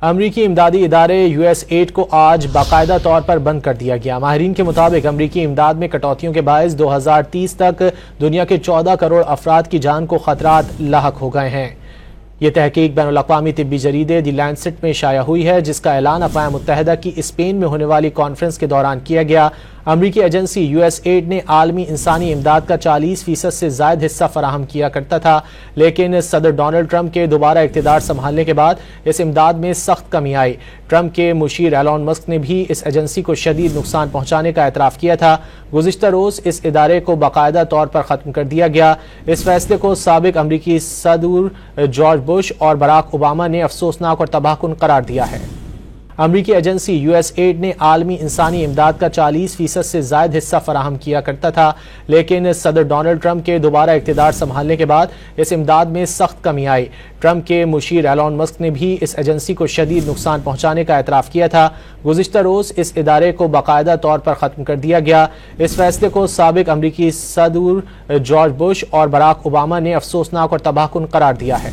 امریکی امدادی ادارے USAID کو آج باقاعدہ طور پر بند کر دیا گیا۔ ماہرین کے مطابق امریکی امداد میں کٹوتیوں کے باعث 2030 تک دنیا کے 14 کروڑ افراد کی جان کو خطرات لاحق ہو گئے ہیں۔ یہ تحقیق بین الاقوامی طبی جریدے دی لینسٹ میں شائع ہوئی ہے، جس کا اعلان اقوام متحدہ کی اسپین میں ہونے والی کانفرنس کے دوران کیا گیا۔ امریکی ایجنسی USAID نے عالمی انسانی امداد کا 40% سے زائد حصہ فراہم کیا کرتا تھا، لیکن صدر ڈونلڈ ٹرمپ کے دوبارہ اقتدار سنبھالنے کے بعد اس امداد میں سخت کمی آئی۔ ٹرمپ کے مشیر ایلون مسک نے بھی اس ایجنسی کو شدید نقصان پہنچانے کا اعتراف کیا تھا۔ گزشتہ روز اس ادارے کو باقاعدہ طور پر ختم کر دیا گیا۔ اس فیصلے کو سابق امریکی صدر جارج بش اور براک اوباما نے افسوسناک اور تباہ کن قرار دیا ہے۔ امریکی ایجنسی USAID نے عالمی انسانی امداد کا 40% سے زائد حصہ فراہم کیا کرتا تھا، لیکن صدر ڈونلڈ ٹرمپ کے دوبارہ اقتدار سنبھالنے کے بعد اس امداد میں سخت کمی آئی۔ ٹرمپ کے مشیر ایلون مسک نے بھی اس ایجنسی کو شدید نقصان پہنچانے کا اعتراف کیا تھا۔ گزشتہ روز اس ادارے کو باقاعدہ طور پر ختم کر دیا گیا۔ اس فیصلے کو سابق امریکی صدر جارج بش اور براک اوباما نے افسوسناک اور تباہ کن قرار دیا ہے۔